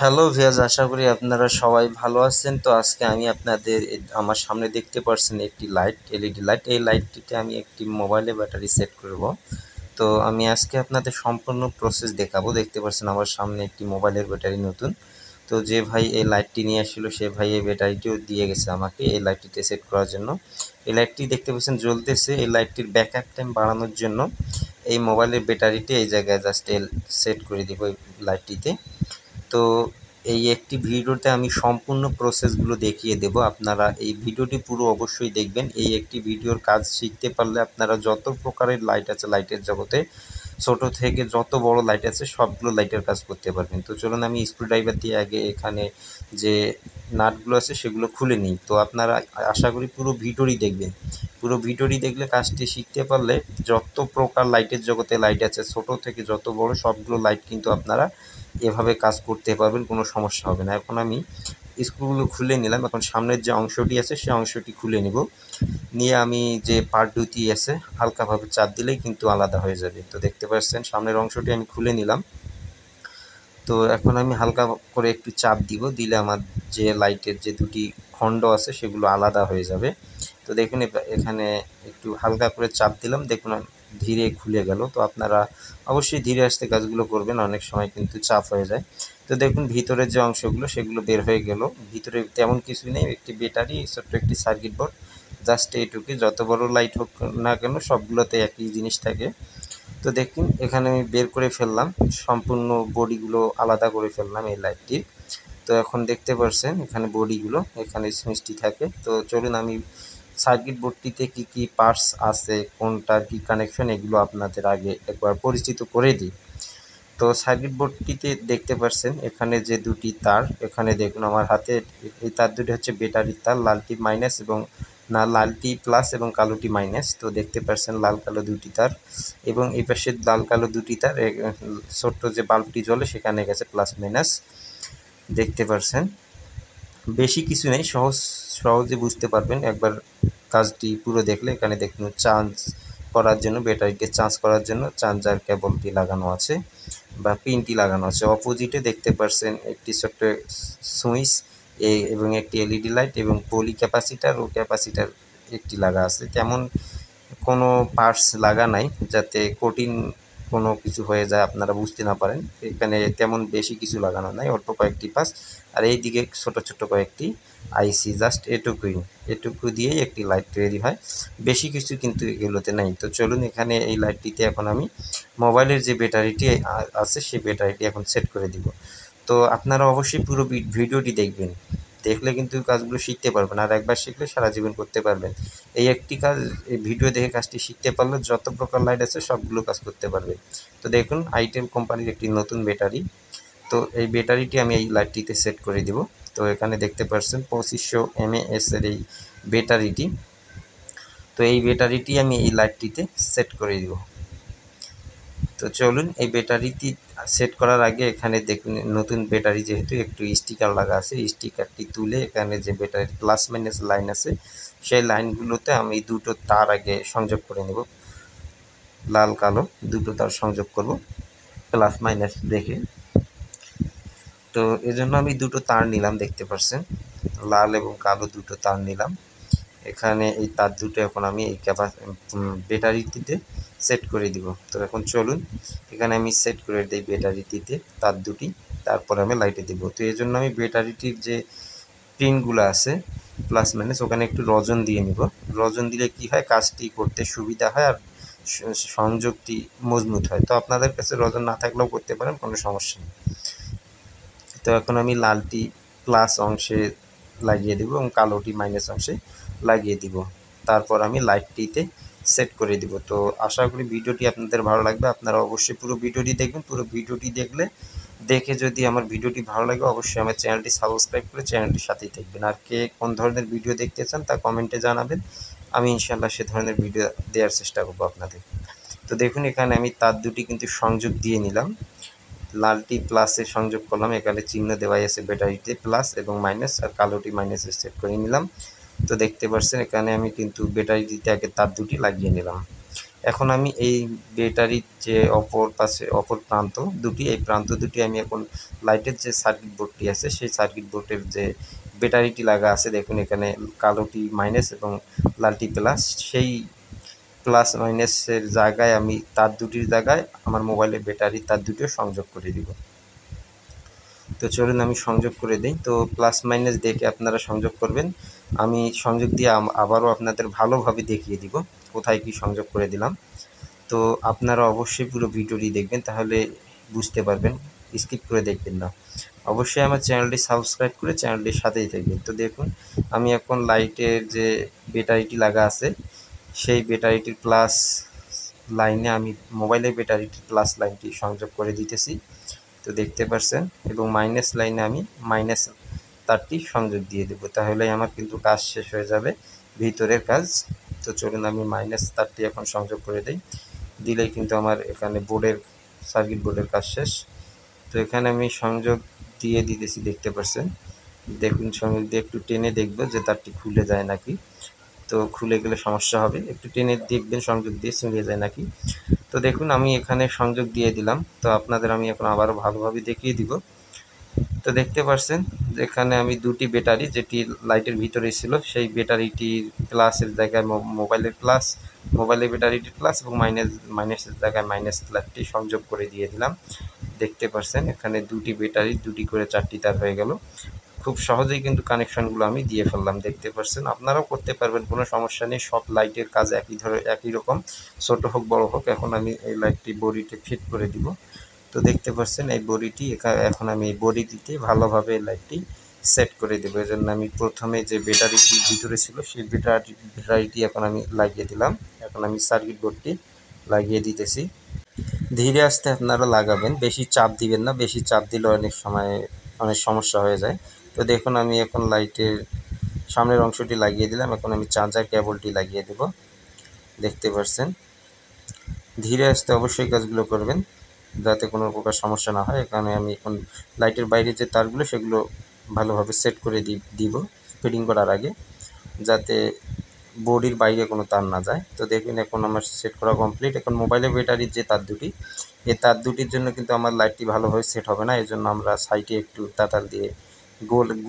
Hello viewers, আশা করি আপনারা সবাই ভালো আছেন। তো আজকে আমি আপনাদের আমার সামনে দেখতে পাচ্ছেন একটি লাইট, এলইডি লাইট। এই লাইটটিতে আমি একটি মোবাইলে ব্যাটারি সেট করব। তো আমি আজকে আপনাদের সম্পূর্ণ প্রসেস দেখাবো। দেখতে পাচ্ছেন আমার সামনে একটি মোবাইলের ব্যাটারি নতুন। তো যে ভাই এই লাইটটি নিয়ে আসছিল সে ভাই এই ব্যাটারিটিও দিয়ে গেছে আমাকে এই লাইটটিতে সেট করার জন্য। এই লাইটটি দেখতে পাচ্ছেন জ্বলতেছে। এই লাইটটির ব্যাকআপ টাইম বাড়ানোর জন্য এই মোবাইলের ব্যাটারিটি এই জায়গায় জাস্ট সেট করে দিব এই লাইটটিতে। তো এই একটি ভিডিওতে আমি সম্পূর্ণ প্রসেসগুলো দেখিয়ে দেব। আপনারা এই ভিডিওটি পুরো অবশ্যই দেখবেন। এই একটি ভিডিওর কাজ শিখতে পারলে আপনারা যত প্রকারের লাইট আছে লাইটের জগতে, ছোট থেকে যত বড় লাইট আছে সবগুলো লাইটের কাজ করতে পারবেন। তো চলুন আমি স্ক্রুড্রাইভার দিয়ে আগে এখানে যে নাটগুলো আছে সেগুলো খুলে নিই। তো আপনারা আশা করি পুরো ভিডিওটি দেখবেন। পুরো ভিডিওটি দেখলে কাজটি শিখতে পারলে যত প্রকার লাইটের জগতে লাইট আছে ছোট থেকে যত বড় সবগুলো লাইট কিন্তু আপনারা এভাবে কাজ করতে পারবেন, কোনো সমস্যা হবে না। এখন আমি স্ক্রুগুলো খুলে নিলাম। এখন সামনের যে অংশটি আছে সেই অংশটি খুলে নিব। নিয়ে আমি যে পার্ট দুটি আছে হালকাভাবে চাপ দিলেই কিন্তু আলাদা হয়ে যাবে। তো দেখতে পাচ্ছেন সামনের অংশটি আমি খুলে নিলাম। তো এখন আমি হালকা করে একটু চাপ দিব, দিলে আমার যে লাইটের যে দুটি খণ্ড আছে সেগুলো আলাদা হয়ে যাবে। তো দেখুন এখানে একটু হালকা করে চাপ দিলাম, দেখুন ধীরে খুলে গেল। তো আপনারা অবশ্যই ধীরে আস্তে কাজগুলো করবেন, অনেক সময় কিন্তু চাপ হয়ে যায়। তো দেখুন ভিতরের যে অংশগুলো সেগুলো বের হয়ে গেল। ভিতরে তেমন কিছুই নেই, একটি ব্যাটারি, ছোট্ট একটি সার্কিট বোর্ড, জাস্ট এইটুকুই। যত বড় লাইট হোক না কেন সবগুলোতে একই জিনিস থাকে। তো দেখুন এখানে আমি বের করে ফেললাম, সম্পূর্ণ বডিগুলো আলাদা করে ফেললাম এই লাইটটির। তো এখন দেখতে পাচ্ছেন এখানে বডিগুলো, এখানে সুইচটি থাকে। তো চলুন আমি সার্কিট বোর্ডটিতে কি কি পার্টস আছে, কোনটা কি কানেকশন, এগুলো আপনাদের আগে একবার পরিচিত করে দিই। তো সার্কিট বোর্ডটিতে দেখতে পাচ্ছেন এখানে যে দুটি তার, এখানে দেখুন আমার হাতে এই তার দুটি হচ্ছে ব্যাটারির তার, লালটি মাইনাস এবং না লালটি প্লাস এবং কালোটি মাইনাস। তো দেখতে পাচ্ছেন লাল কালো দুটি তার, এবং এই পাশে লাল কালো দুটি তার ছোট্ট যে বাল্বটি জ্বলে সেখানে গেছে প্লাস মাইনাস। দেখতে পাচ্ছেন বেশি কিছু নেই, সহজে বুঝতে পারবেন একবার কাজটি পুরো দেখলে। এখানে দেখুন চার্জ করার জন্য, ব্যাটারিকে চার্জ করার জন্য চার্জার কেবলটি লাগানো আছে বা পিনটি লাগানো আছে। অপোজিটে দেখতে পাচ্ছেন একটি ছোট্ট সুইচ এবং একটি এলইডি লাইট এবং পলি ক্যাপাসিটার ও ক্যাপাসিটার একটি লাগা আছে। তেমন কোনো পার্টস লাগা নাই যাতে কঠিন কোনো কিছু হয়ে যায় আপনারা বুঝতে না পারেন। এখানে তেমন বেশি কিছু লাগানো নাই, অল্প কয়েকটি পার্টস। আর এই দিকে ছোট ছোট কয়েকটি আইসি, জাস্ট এটুকু দিয়েই একটি লাইট তৈরি হয়। বেশি কিছু কিন্তু এগুলোতে নাই। তো চলুন এখানে এই লাইটটিতে এখন আমি মোবাইলের যে ব্যাটারিটি আছে সেই ব্যাটারিটি এখন সেট করে দিব। তো আপনারা অবশ্যই পুরো ভিডিওটি দেখবেন, দেখলে কিন্তু কাজগুলো শিখতে পারবেন। আর একবার শিখলে সারা জীবন করতে পারবেন। এই একটি কাজ, এই ভিডিও দেখে কাজটি শিখতে পারলে যত প্রকার লাইট আছে সবগুলো কাজ করতে পারবে। তো দেখুন আইটেল কোম্পানির একটি নতুন ব্যাটারি। তো এই ব্যাটারিটি আমি এই লাইটটিতে সেট করে দিব। তো এখানে দেখতে পাচ্ছেন 2500 mAh এর এই ব্যাটারিটি। তো এই ব্যাটারিটি আমি এই লাইটটিতে সেট করে দিব। তো চলুন এই ব্যাটারিটি সেট করার আগে এখানে দেখুন নতুন ব্যাটারি যেহেতু একটু স্টিকার লাগা আছে, স্টিকারটি তুলে এখানে যে ব্যাটারির প্লাস মাইনাস লাইন আছে সেই লাইনগুলোতে আমি দুটো তার আগে সংযোগ করে নেব। লাল কালো দুটো তার সংযোগ করব প্লাস মাইনাস দেখে। তো এজন্য আমি দুটো তার নিলাম, দেখতে পাচ্ছেন লাল এবং কালো দুটো তার নিলাম। এখানে এই তার দুটো এখন আমি এই ব্যাটারিটিতে সেট করে দিব। তো এখন চলুন এখানে আমি সেট করে দিই ব্যাটারিটিতে তার দুটি, তারপর আমি লাইটে দিব। তো এই জন্য আমি ব্যাটারিটির যে পিনগুলো আছে প্লাস মাইনাস ওখানে একটু রজন দিয়ে নিব। রজন দিলে কি হয়, কাজটি করতে সুবিধা হয় আর সংযোগটি মজবুত হয়। তো আপনাদের কাছে রজন না থাকলেও করতে পারেন, কোনো সমস্যা নেই। তো এখন আমি লালটি প্লাস অংশে লাগিয়ে দেব এবং কালোটি মাইনাস অংশে লাগিয়ে দিব। তারপর আমি লাইটটিতে সেট করে দিব। তো আশা করি ভিডিওটি আপনাদের ভালো লাগবে। আপনারা অবশ্যই পুরো ভিডিওটি দেখবেন। পুরো ভিডিওটি দেখে যদি আমার ভিডিওটি ভালো লাগে অবশ্যই আমার চ্যানেলটি সাবস্ক্রাইব করে চ্যানেলটির সাথেই থাকবেন। আর কে কোন ধরনের ভিডিও দেখতে চান তা কমেন্টে জানাবেন, আমি ইনশাআল্লাহ সে ধরনের ভিডিও দেওয়ার চেষ্টা করব আপনাদের। তো দেখুন এখানে আমি তার দুটি কিন্তু সংযোগ দিয়ে নিলাম। লালটি প্লাসে সংযোগ করলাম, এখানে চিহ্ন দেওয়াই আছে ব্যাটারিতে প্লাস এবং মাইনাস, আর কালোটি মাইনাসে সেট করে নিলাম। তো দেখতে পাচ্ছেন এখানে আমি কিন্তু ব্যাটারিটিতে আগে তার দুটি লাগিয়ে নিলাম। এখন আমি এই ব্যাটারির যে অপর প্রান্ত দুটি, এই প্রান্ত দুটি আমি এখন লাইটের যে সার্কিট বোর্ডটি আছে সেই সার্কিট বোর্ডের যে ব্যাটারিটি লাগা আছে, দেখুন এখানে কালোটি মাইনাস এবং লালটি প্লাস, সেই প্লাস মাইনাসের জায়গায় আমি তার দুটির জায়গায় আমার মোবাইলের ব্যাটারি তার দুটিও সংযোগ করে দিব। তো চলুন আমি সংযোগ করে দিই। তো প্লাস মাইনাস দেখে আপনারা সংযোগ করবেন। আমি সংযোগ দিয়ে আবারও আপনাদের ভালোভাবে দেখিয়ে দিব কোথায় কি সংযোগ করে দিলাম। তো আপনারা অবশ্যই পুরো ভিডিওটি দেখবেন, তাহলে বুঝতে পারবেন, স্কিপ করে দেখবেন না। অবশ্যই আমার চ্যানেলটি সাবস্ক্রাইব করে চ্যানেলটির সাথেই থাকবেন। তো দেখুন আমি এখন লাইটের যে ব্যাটারিটি লাগা আছে সেই ব্যাটারিটির প্লাস লাইনে আমি মোবাইলের ব্যাটারিটির প্লাস লাইনটি সংযোগ করে দিতেছি, তো দেখতে পাচ্ছেন, এবং মাইনাস লাইনে আমি মাইনাস তারটি সংযোগ দিয়ে দেব, তাহলে আমার কিন্তু কাজ শেষ হয়ে যাবে ভিতরের কাজ। তো চলুন আমি মাইনাস তারটি এখন সংযোগ করে দিই, দিলেই কিন্তু আমার এখানে সার্কিট বোর্ডের কাজ শেষ। তো এখানে আমি সংযোগ দিয়ে দিতেছি, দেখতে পাচ্ছেন, দেখুন সংযোগ দিয়ে একটু টেনে দেখব যে তারটি খুলে যায় নাকি। তো খুলে গেলে সমস্যা হবে, একটু টেনে দেখবেন সংযোগ দিয়ে ছিঁড়ে যায় নাকি। তো দেখুন আমি এখানে সংযোগ দিয়ে দিলাম। তো আপনাদের আমি এখন আবারও ভালোভাবে দেখিয়ে দিব। তো দেখতে পাচ্ছেন যেখানে আমি দুটি ব্যাটারি, যেটি লাইটের ভিতরে ছিল সেই ব্যাটারিটির প্লাসের জায়গায় মোবাইলের ব্যাটারিটির প্লাস এবং মাইনাসের জায়গায় মাইনাস প্লাসটি সংযোগ করে দিয়ে দিলাম। দেখতে পাচ্ছেন এখানে দুটি ব্যাটারি, দুটি করে 4টি তার হয়ে গেল। খুব সহজেই কিন্তু কানেকশনগুলো আমি দিয়ে ফেললাম, দেখতে পাচ্ছেন। আপনারাও করতে পারবেন, কোনো সমস্যা নেই। সব লাইটের কাজ একই রকম, ছোট হোক বড় হোক। এখন আমি এই লাইটটি বডিতে ফিট করে দিব। তো দেখতে পাচ্ছেন এই বডিটি, এখন আমি এই বডিটিতে ভালোভাবে লাইটটি সেট করে দেবো। এই জন্য আমি প্রথমে যে ব্যাটারিটি ভিতরে ছিল সেই ব্যাটারিটি এখন আমি লাগিয়ে দিলাম। এখন আমি সার্কিট বোর্ডটি লাগিয়ে দিতেছি। ধীরে আস্তে আপনারা লাগাবেন, বেশি চাপ দিবেন না, বেশি চাপ দিলে অনেক সময় অনেক সমস্যা হয়ে যায়। তো দেখুন আমি এখন লাইটের সামনের অংশটি লাগিয়ে দিলাম, এখন আমি চার্জার কেবলটি লাগিয়ে দেব। দেখতে পাচ্ছেন, ধীরে আস্তে অবশ্যই কাজগুলো করবেন যাতে কোনো প্রকার সমস্যা না হয়। এখানে আমি এখন লাইটের বাইরে যে তারগুলো সেগুলো ভালোভাবে সেট করে দিব ফিটিং করার আগে, যাতে বডির বাইরে কোনো তার না যায়। তো দেখুন এখন আমার সেট করা কমপ্লিট। এখন মোবাইলের ব্যাটারির যে তার দুটি, এই তার দুটির জন্য কিন্তু আমার লাইটটি ভালোভাবে সেট হবে না, এই জন্য আমরা সাইডে একটু তাতাল দিয়ে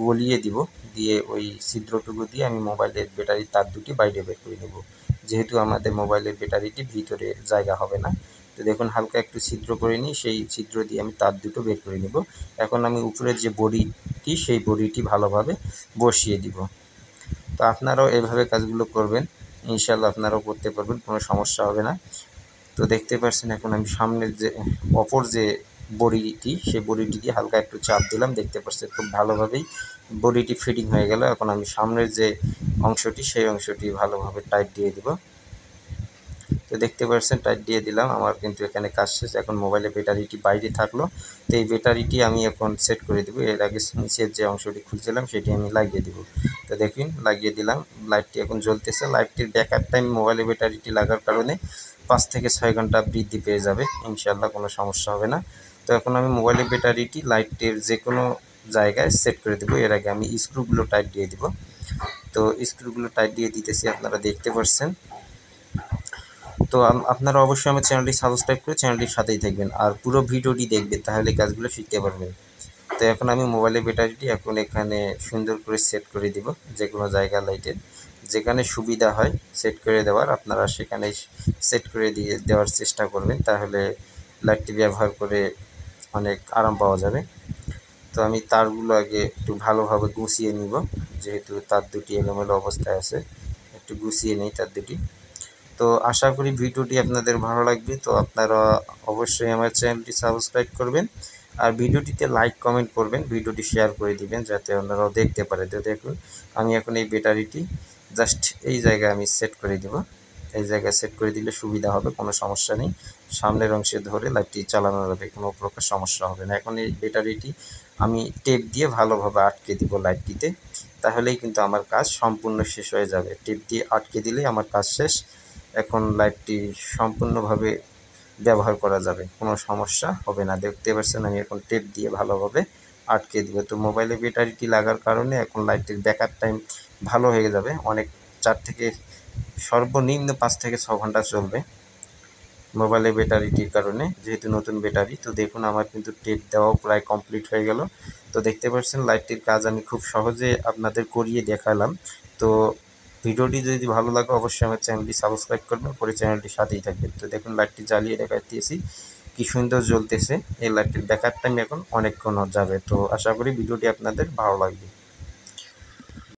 গলিয়ে দিব, দিয়ে ওই ছিদ্রটুকু দিয়ে আমি মোবাইলের ব্যাটারির তার দুটি বাইরে বের করে নেব, যেহেতু আমাদের মোবাইলের ব্যাটারিটি ভিতরে জায়গা হবে না। তো দেখুন হালকা একটু ছিদ্র করে নিই, সেই ছিদ্র দিয়ে আমি তার দুটো বের করে নেব। এখন আমি উপরের যে বডিটি সেই বডিটি ভালোভাবে বসিয়ে দিব। তো আপনারাও এভাবে কাজগুলো করবেন, ইনশাআল্লাহ আপনারাও করতে পারবেন, কোনো সমস্যা হবে না। তো দেখতে পাচ্ছেন এখন আমি সামনের যে অপর যে বডিটি সেই বডিটি দিয়ে হালকা একটু চাপ দিলাম, দেখতে পাচ্ছেন খুব ভালোভাবেই বডিটি ফিটিং হয়ে গেল। এখন আমি সামনের যে অংশটি সেই অংশটি ভালোভাবে টাইট দিয়ে দিব। তো দেখতে পাচ্ছেন টাইট দিয়ে দিলাম, আমার কিন্তু এখানে কাজ শেষ। এখন মোবাইলের ব্যাটারিটি বাইরে থাকলো, তো এই ব্যাটারিটি আমি এখন সেট করে দেবো। এর আগে নিচের যে অংশটি খুলছিলাম সেটি আমি লাগিয়ে দেবো। তো দেখুন লাগিয়ে দিলাম, লাইটটি এখন জ্বলতেছে। লাইটটির ব্যাকআপ টাইম মোবাইলের ব্যাটারিটি লাগার কারণে 5 থেকে 6 ঘন্টা বৃদ্ধি পেয়ে যাবে, ইনশাআল্লাহ কোনো সমস্যা হবে না। তো এখন আমি মোবাইলের ব্যাটারিটি লাইটের যে কোনো জায়গায় সেট করে দেবো। এর আগে আমি স্ক্রুগুলো টাইট দিয়ে দিব। তো স্ক্রুগুলো টাইট দিয়ে দিতেছি, আপনারা দেখতে পাচ্ছেন। তো আপনারা অবশ্যই আমার চ্যানেলটি সাবস্ক্রাইব করে চ্যানেলটির সাথেই থাকবেন আর পুরো ভিডিওটি দেখবেন, তাহলে কাজগুলো শিখতে পারবেন। তো এখন আমি মোবাইলের ব্যাটারিটি এখন এখানে সুন্দর করে সেট করে দিব, যে কোনো জায়গা লাইটের যেখানে সুবিধা হয় সেট করে দেওয়ার, আপনারা সেখানে সেট করে দেওয়ার চেষ্টা করবেন, তাহলে লাইটটি ব্যবহার করে অনেক আরাম পাওয়া যাবে। তো আমি তারগুলো আগে একটু ভালোভাবে গুছিয়ে নিব, যেহেতু তার দুটি এলোমেলো অবস্থায় আছে, একটু গুছিয়ে নিই তার দুটি। তো আশা করি ভিডিওটি আপনাদের ভালো লাগবে। তো আপনারা অবশ্যই আমার চ্যানেলটি সাবস্ক্রাইব করবেন আর ভিডিওটিতে লাইক কমেন্ট করবেন, ভিডিওটি শেয়ার করে দিবেন যাতে অন্যরাও দেখতে পারে। তো দেখুন আমি এখন এই ব্যাটারিটি জাস্ট এই জায়গায় আমি সেট করে দিব, এই জায়গায় সেট করে দিলে সুবিধা হবে, কোনো সমস্যা নেই। সামনের অংশে ধরে লাইটটি চালানো যাবে, কোনো প্রকার সমস্যা হবে না। এখন এই ব্যাটারিটি আমি টেপ দিয়ে ভালোভাবে আটকে দিব লাইটটিতে, তাহলেই কিন্তু আমার কাজ সম্পূর্ণ শেষ হয়ে যাবে। টেপ দিয়ে আটকে দিলেই আমার কাজ শেষ। এখন লাইটটি সম্পূর্ণভাবে ব্যবহার করা যাবে, কোনো সমস্যা হবে না। দেখতে পাচ্ছেন আমি এখন টেপ দিয়ে ভালোভাবে আটকে দিব। তো মোবাইলের ব্যাটারিটি লাগার কারণে এখন লাইটের ব্যাকআপ টাইম ভালো হয়ে যাবে, অনেক 4 থেকে সর্বনিম্ন 5 থেকে 6 ঘন্টা চলবে। মোবাইলের ব্যাটারিটির কারণে, যেহেতু নতুন ব্যাটারি। তো দেখুন আমার কিন্তু টেপ দেওয়াও প্রায় কমপ্লিট হয়ে গেল। তো দেখতে পাচ্ছেন লাইটটির কাজ আমি খুব সহজে আপনাদের করিয়ে দেখালাম। তো ভিডিওটি যদি ভালো লাগে অবশ্যই আমার চ্যানেলটি সাবস্ক্রাইব করবেন, পরে চ্যানেলটির সাথেই থাকবেন। তো দেখুন লাইটটি জ্বালিয়ে দেখাইতেছি কি সুন্দর জ্বলতেছে। এই লাইটটির ব্যাকআপ টাইম এখন অনেকক্ষণ যাবে। তো আশা করি ভিডিওটি আপনাদের ভালো লাগবে।